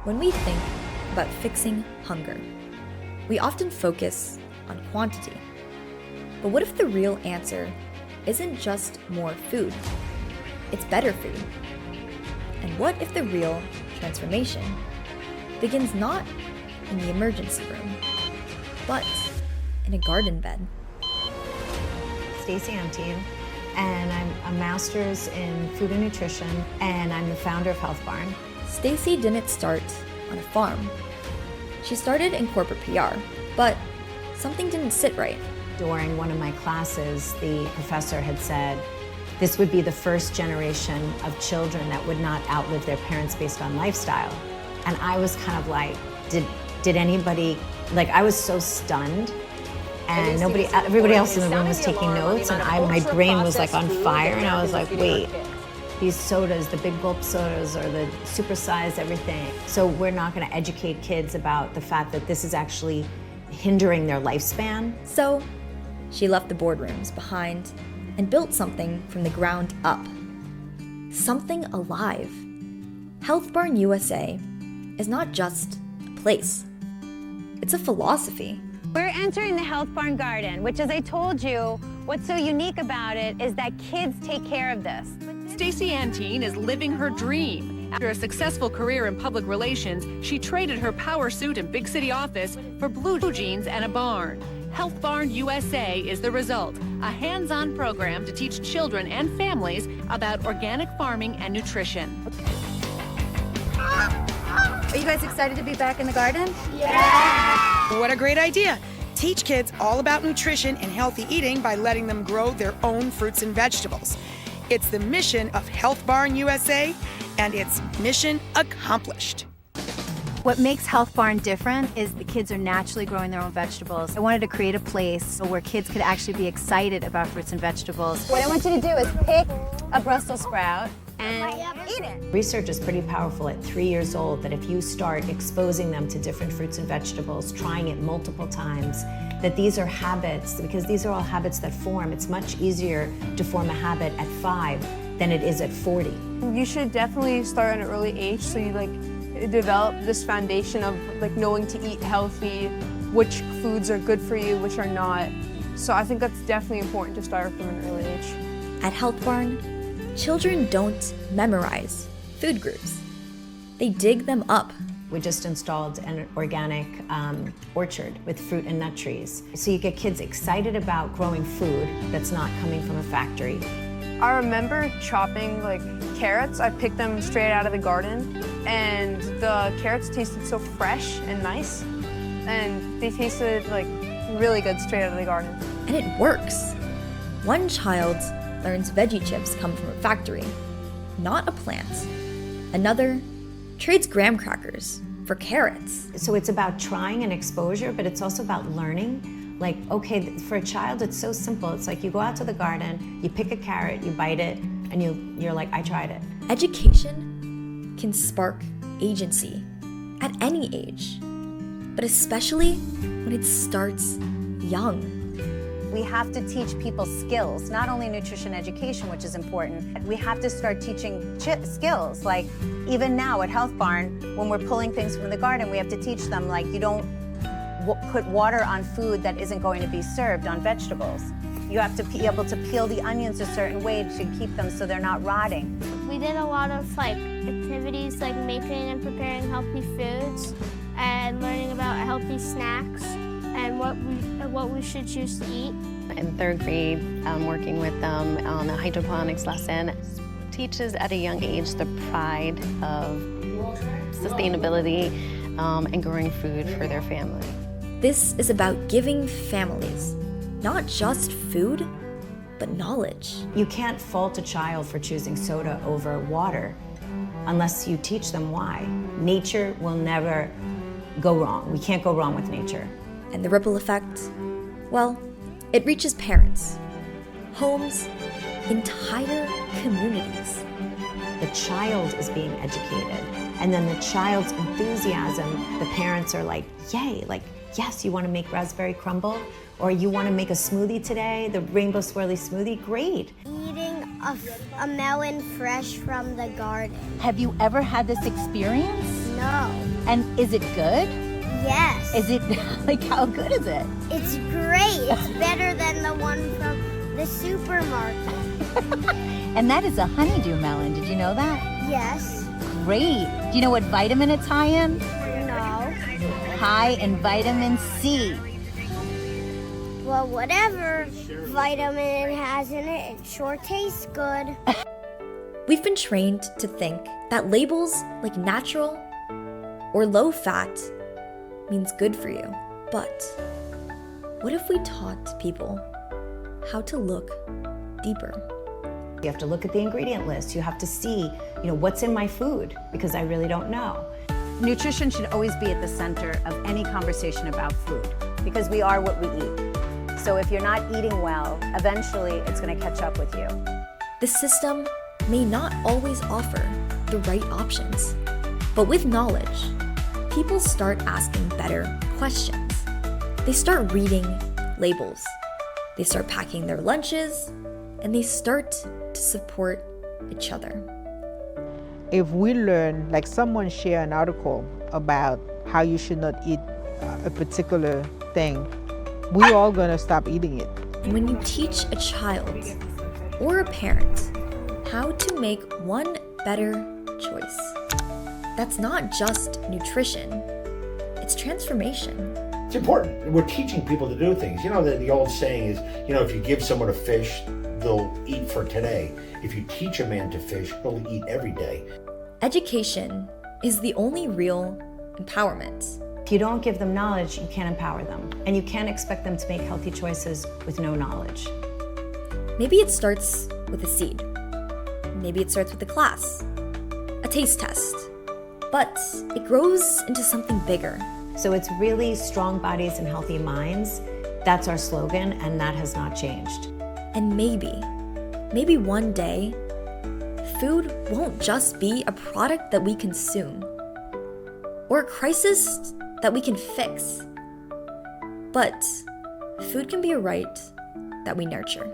When we think about fixing hunger, we often focus on quantity. But what if the real answer isn't just more food? It's better food. And what if the real transformation begins not in the emergency room, but in a garden bed? Stacey Antine, and I'm a master's in food and nutrition, and I'm the founder of Health Barn. Stacey didn't start on a farm. She started in corporate PR, but something didn't sit right. During one of my classes, the professor had said, this would be the first generation of children that would not outlive their parents based on lifestyle. And I was kind of like, did anybody, like I was so stunned. And everybody else in the room was taking notes, and my brain was like on fire, and I was like, wait, these sodas, the big gulp sodas or the supersized everything. So we're not gonna educate kids about the fact that this is actually hindering their lifespan. So she left the boardrooms behind and built something from the ground up. Something alive. Health Barn USA is not just a place. It's a philosophy. We're entering the Health Barn Garden, which, as I told you, what's so unique about it is that kids take care of this. Stacey Antine is living her dream. After a successful career in public relations, she traded her power suit and big city office for blue jeans and a barn. Health Barn USA is the result, a hands-on program to teach children and families about organic farming and nutrition. Are you guys excited to be back in the garden? What a great idea. Teach kids all about nutrition and healthy eating by letting them grow their own fruits and vegetables. It's the mission of Health Barn USA, and it's mission accomplished. What makes Health Barn different is the kids are naturally growing their own vegetables. I wanted to create a place where kids could actually be excited about fruits and vegetables. What I want you to do is pick a Brussels sprout and eat it. Research is pretty powerful at 3 years old that if you start exposing them to different fruits and vegetables, trying it multiple times, that these are habits, because these are all habits that form. It's much easier to form a habit at 5 than it is at 40. You should definitely start at an early age so you develop this foundation of knowing to eat healthy, which foods are good for you, which are not. So I think that's definitely important to start from an early age. At Health Barn, children don't memorize food groups. They dig them up. We just installed an organic orchard with fruit and nut trees. So you get kids excited about growing food that's not coming from a factory. I remember chopping carrots. I picked them straight out of the garden, and the carrots tasted so fresh and nice, and they tasted really good straight out of the garden. And it works. One child learns veggie chips come from a factory, not a plant. Another trades graham crackers for carrots. So it's about trying and exposure, but it's also about learning. Okay, for a child, it's so simple. It's like you go out to the garden, you pick a carrot, you bite it, and you're like, I tried it. Education can spark agency at any age, but especially when it starts young. We have to teach people skills, not only nutrition education, which is important. We have to start teaching skills. Even now at Health Barn, when we're pulling things from the garden, we have to teach them, you don't put water on food that isn't going to be served on vegetables. You have to be able to peel the onions a certain way to keep them so they're not rotting. We did a lot of activities making and preparing healthy foods and learning about healthy snacks and what we should choose to eat. In 3rd grade, working with them on a hydroponics lesson teaches at a young age the pride of sustainability and growing food for their family. This is about giving families not just food, but knowledge. You can't fault a child for choosing soda over water unless you teach them why. Nature will never go wrong. We can't go wrong with nature. And the ripple effect, well, it reaches parents, homes, entire communities. The child is being educated, and then the child's enthusiasm, the parents are like, yay, yes, you want to make raspberry crumble? Or you want to make a smoothie today, the rainbow swirly smoothie? Great. A melon fresh from the garden. Have you ever had this experience? No. And is it good? Yes. Is it, like, how good is it? It's great. It's better than the one from the supermarket. And that is a honeydew melon. Did you know that? Yes. Great. Do you know what vitamin it's high in? No. High in vitamin C. Well, whatever vitamin it has in it, it sure tastes good. We've been trained to think that labels like natural or low fat means good for you. But what if we taught people how to look deeper? You have to look at the ingredient list. You have to see, what's in my food, because I really don't know. Nutrition should always be at the center of any conversation about food, because we are what we eat. So if you're not eating well, eventually it's going to catch up with you. The system may not always offer the right options, but with knowledge, people start asking better questions. They start reading labels. They start packing their lunches, and they start to support each other. If we learn, like someone share an article about how you should not eat a particular thing, we're all gonna stop eating it. When you teach a child or a parent how to make one better choice, that's not just nutrition, it's transformation. It's important. We're teaching people to do things. The old saying is, if you give someone a fish, they'll eat for today. If you teach a man to fish, he'll eat every day. Education is the only real empowerment. If you don't give them knowledge, you can't empower them. And you can't expect them to make healthy choices with no knowledge. Maybe it starts with a seed. Maybe it starts with a class, a taste test. But it grows into something bigger. So it's really strong bodies and healthy minds. That's our slogan, and that has not changed. And maybe one day, food won't just be a product that we consume or a crisis that we can fix, but food can be a right that we nurture.